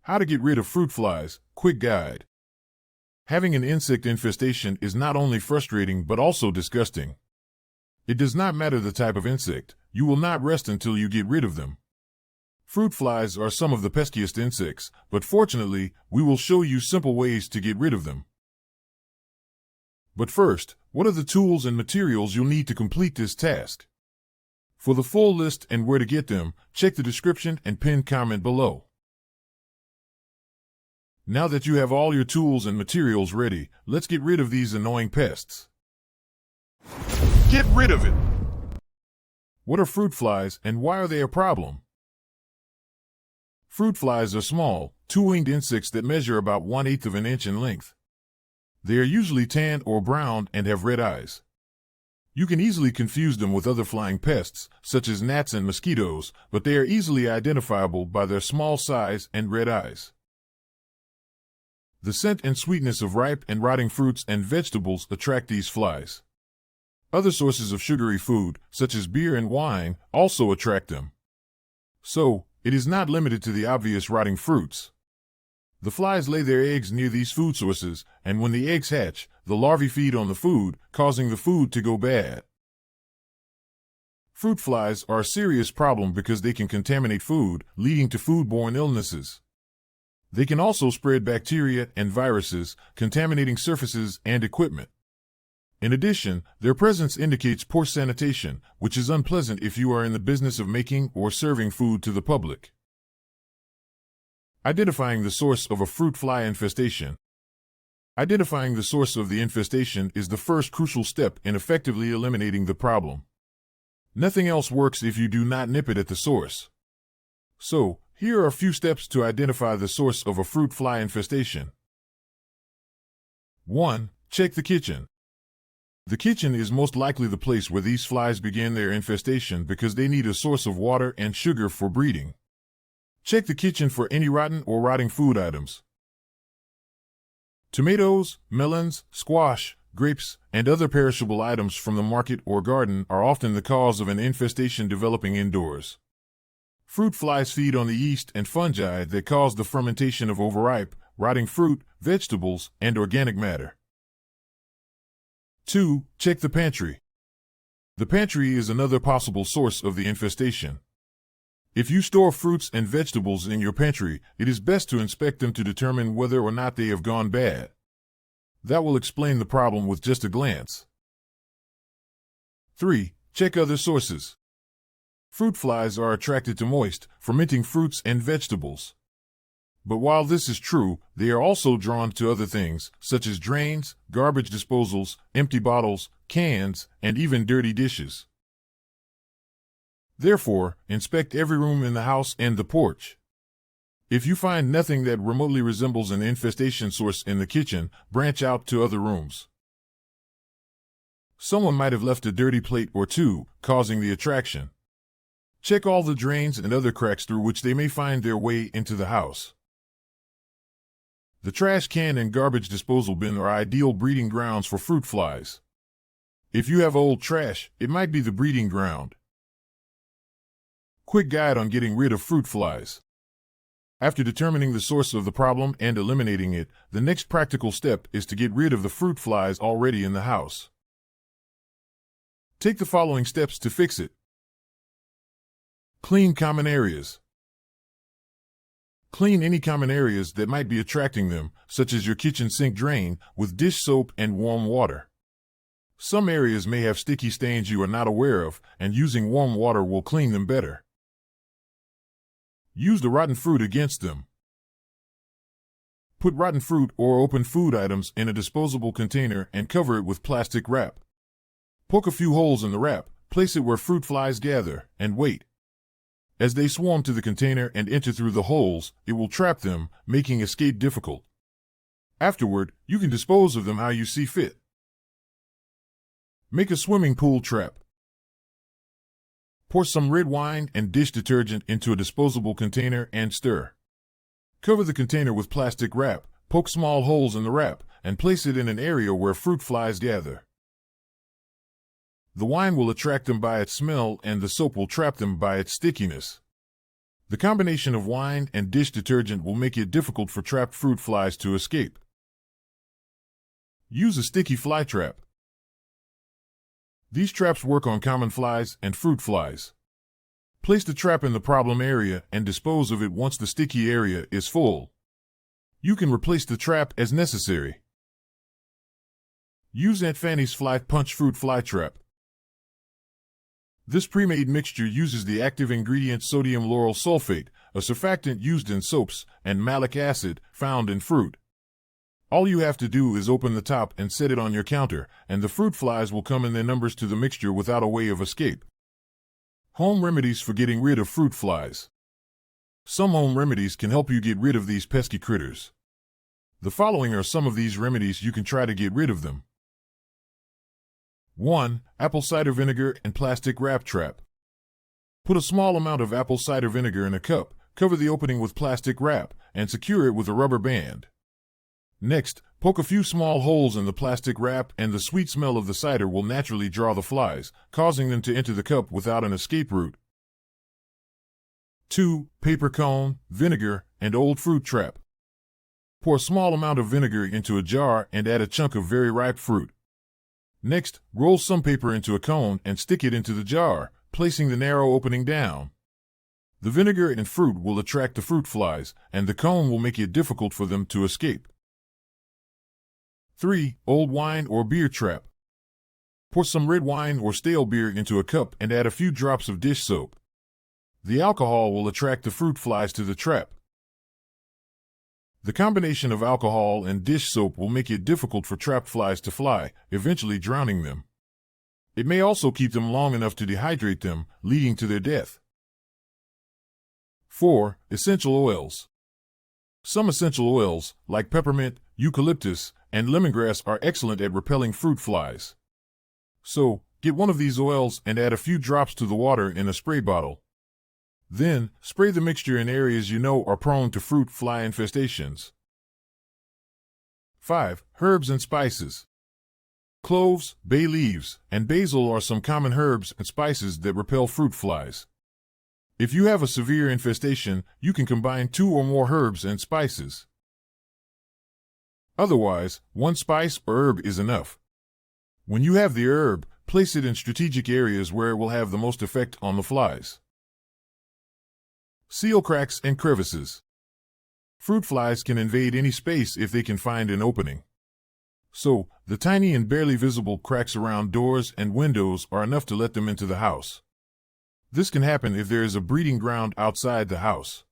How to get rid of fruit flies, quick guide. Having an insect infestation is not only frustrating but also disgusting. It does not matter the type of insect, you will not rest until you get rid of them. Fruit flies are some of the peskiest insects, but fortunately, we will show you simple ways to get rid of them. But first, what are the tools and materials you'll need to complete this task? For the full list and where to get them, check the description and pinned comment below. Now that you have all your tools and materials ready, let's get rid of these annoying pests. Get rid of it! What are fruit flies and why are they a problem? Fruit flies are small, two-winged insects that measure about 1/8 of an inch in length. They are usually tan or brown and have red eyes. You can easily confuse them with other flying pests, such as gnats and mosquitoes, but they are easily identifiable by their small size and red eyes. The scent and sweetness of ripe and rotting fruits and vegetables attract these flies. Other sources of sugary food, such as beer and wine, also attract them. So, it is not limited to the obvious rotting fruits. The flies lay their eggs near these food sources, and when the eggs hatch, the larvae feed on the food, causing the food to go bad. Fruit flies are a serious problem because they can contaminate food, leading to foodborne illnesses. They can also spread bacteria and viruses, contaminating surfaces and equipment. In addition, their presence indicates poor sanitation, which is unpleasant if you are in the business of making or serving food to the public. Identifying the source of a fruit fly infestation. Identifying the source of the infestation is the first crucial step in effectively eliminating the problem. Nothing else works if you do not nip it at the source. So, here are a few steps to identify the source of a fruit fly infestation. 1. Check the kitchen. The kitchen is most likely the place where these flies begin their infestation because they need a source of water and sugar for breeding. Check the kitchen for any rotten or rotting food items. Tomatoes, melons, squash, grapes, and other perishable items from the market or garden are often the cause of an infestation developing indoors. Fruit flies feed on the yeast and fungi that cause the fermentation of overripe, rotting fruit, vegetables, and organic matter. 2. Check the pantry. The pantry is another possible source of the infestation. If you store fruits and vegetables in your pantry, it is best to inspect them to determine whether or not they have gone bad. That will explain the problem with just a glance. 3. Check other sources. Fruit flies are attracted to moist, fermenting fruits and vegetables. But while this is true, they are also drawn to other things, such as drains, garbage disposals, empty bottles, cans, and even dirty dishes. Therefore, inspect every room in the house and the porch. If you find nothing that remotely resembles an infestation source in the kitchen, branch out to other rooms. Someone might have left a dirty plate or two, causing the attraction. Check all the drains and other cracks through which they may find their way into the house. The trash can and garbage disposal bin are ideal breeding grounds for fruit flies. If you have old trash, it might be the breeding ground. Quick guide on getting rid of fruit flies. After determining the source of the problem and eliminating it, the next practical step is to get rid of the fruit flies already in the house. Take the following steps to fix it. Clean common areas. Clean any common areas that might be attracting them, such as your kitchen sink drain, with dish soap and warm water. Some areas may have sticky stains you are not aware of, and using warm water will clean them better. Use the rotten fruit against them. Put rotten fruit or open food items in a disposable container and cover it with plastic wrap. Poke a few holes in the wrap, place it where fruit flies gather, and wait. As they swarm to the container and enter through the holes, it will trap them, making escape difficult. Afterward, you can dispose of them how you see fit. Make a swimming pool trap. Pour some red wine and dish detergent into a disposable container and stir. Cover the container with plastic wrap, poke small holes in the wrap, and place it in an area where fruit flies gather. The wine will attract them by its smell and the soap will trap them by its stickiness. The combination of wine and dish detergent will make it difficult for trapped fruit flies to escape. Use a sticky fly trap. These traps work on common flies and fruit flies. Place the trap in the problem area and dispose of it once the sticky area is full. You can replace the trap as necessary. Use Aunt Fanny's Fly Punch Fruit Fly Trap. This pre-made mixture uses the active ingredient sodium lauryl sulfate, a surfactant used in soaps, and malic acid, found in fruit. All you have to do is open the top and set it on your counter, and the fruit flies will come in their numbers to the mixture without a way of escape. Home remedies for getting rid of fruit flies. Some home remedies can help you get rid of these pesky critters. The following are some of these remedies you can try to get rid of them. 1. Apple cider vinegar and plastic wrap trap. Put a small amount of apple cider vinegar in a cup, cover the opening with plastic wrap, and secure it with a rubber band. Next, poke a few small holes in the plastic wrap and the sweet smell of the cider will naturally draw the flies, causing them to enter the cup without an escape route. 2. Paper cone, vinegar, and old fruit trap. Pour a small amount of vinegar into a jar and add a chunk of very ripe fruit. Next, roll some paper into a cone and stick it into the jar, placing the narrow opening down. The vinegar and fruit will attract the fruit flies, and the cone will make it difficult for them to escape. 3. Old wine or beer trap. Pour some red wine or stale beer into a cup and add a few drops of dish soap. The alcohol will attract the fruit flies to the trap. The combination of alcohol and dish soap will make it difficult for trapped flies to fly, eventually drowning them. It may also keep them long enough to dehydrate them, leading to their death. 4. Essential oils. Some essential oils, like peppermint, eucalyptus, and lemongrass, are excellent at repelling fruit flies. So, get one of these oils and add a few drops to the water in a spray bottle. Then, spray the mixture in areas you know are prone to fruit fly infestations. 5. Herbs and spices. Cloves, bay leaves, and basil are some common herbs and spices that repel fruit flies. If you have a severe infestation, you can combine 2 or more herbs and spices. Otherwise, one spice or herb is enough. When you have the herb, place it in strategic areas where it will have the most effect on the flies. Seal cracks and crevices. Fruit flies can invade any space if they can find an opening. So, the tiny and barely visible cracks around doors and windows are enough to let them into the house. This can happen if there is a breeding ground outside the house.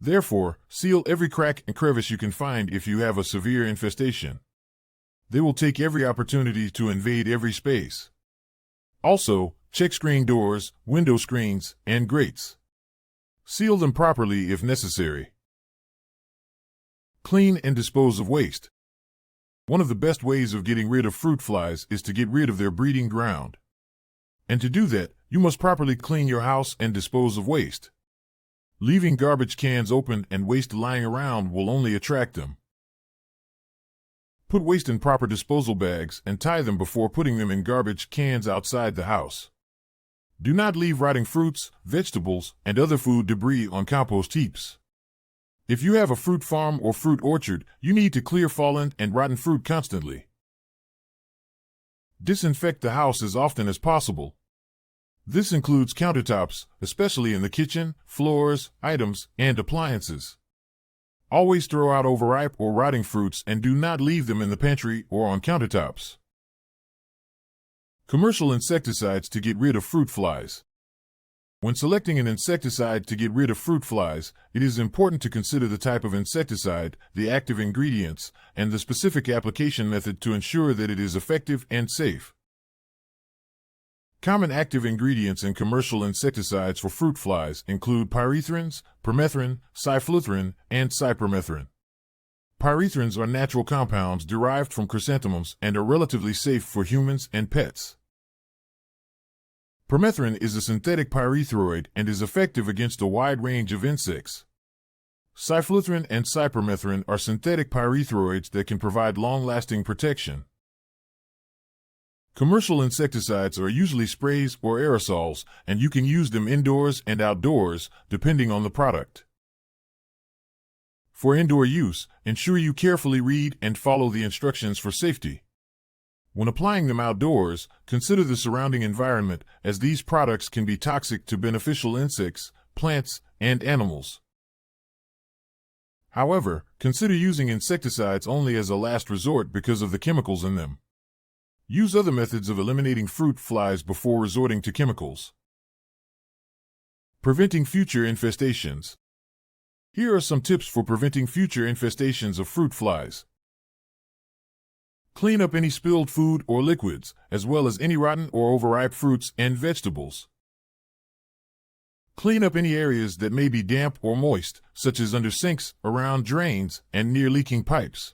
Therefore, seal every crack and crevice you can find if you have a severe infestation. They will take every opportunity to invade every space. Also, check screen doors, window screens, and grates. Seal them properly if necessary. Clean and dispose of waste. One of the best ways of getting rid of fruit flies is to get rid of their breeding ground. And to do that, you must properly clean your house and dispose of waste. Leaving garbage cans open and waste lying around will only attract them. Put waste in proper disposal bags and tie them before putting them in garbage cans outside the house. Do not leave rotting fruits, vegetables, and other food debris on compost heaps. If you have a fruit farm or fruit orchard, you need to clear fallen and rotten fruit constantly. Disinfect the house as often as possible. This includes countertops, especially in the kitchen, floors, items, and appliances. Always throw out overripe or rotting fruits and do not leave them in the pantry or on countertops. Commercial insecticides to get rid of fruit flies. When selecting an insecticide to get rid of fruit flies, it is important to consider the type of insecticide, the active ingredients, and the specific application method to ensure that it is effective and safe. Common active ingredients in commercial insecticides for fruit flies include pyrethrins, permethrin, cyfluthrin, and cypermethrin. Pyrethrins are natural compounds derived from chrysanthemums and are relatively safe for humans and pets. Permethrin is a synthetic pyrethroid and is effective against a wide range of insects. Cyfluthrin and cypermethrin are synthetic pyrethroids that can provide long-lasting protection. Commercial insecticides are usually sprays or aerosols, and you can use them indoors and outdoors, depending on the product. For indoor use, ensure you carefully read and follow the instructions for safety. When applying them outdoors, consider the surrounding environment, as these products can be toxic to beneficial insects, plants, and animals. However, consider using insecticides only as a last resort because of the chemicals in them. Use other methods of eliminating fruit flies before resorting to chemicals. Preventing future infestations. Here are some tips for preventing future infestations of fruit flies. Clean up any spilled food or liquids, as well as any rotten or overripe fruits and vegetables. Clean up any areas that may be damp or moist, such as under sinks, around drains, and near leaking pipes.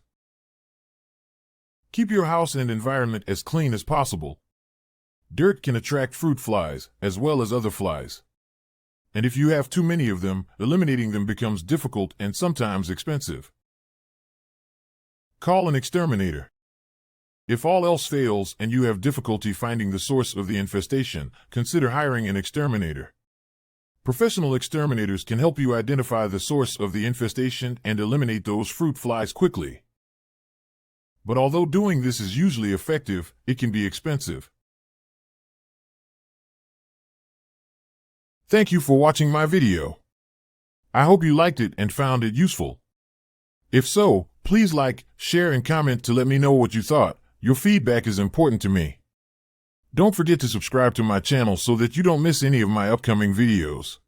Keep your house and environment as clean as possible. Dirt can attract fruit flies, as well as other flies. And if you have too many of them, eliminating them becomes difficult and sometimes expensive. Call an exterminator. If all else fails and you have difficulty finding the source of the infestation, consider hiring an exterminator. Professional exterminators can help you identify the source of the infestation and eliminate those fruit flies quickly. But although doing this is usually effective, it can be expensive. Thank you for watching my video. I hope you liked it and found it useful. If so, please like, share, and comment to let me know what you thought. Your feedback is important to me. Don't forget to subscribe to my channel so that you don't miss any of my upcoming videos.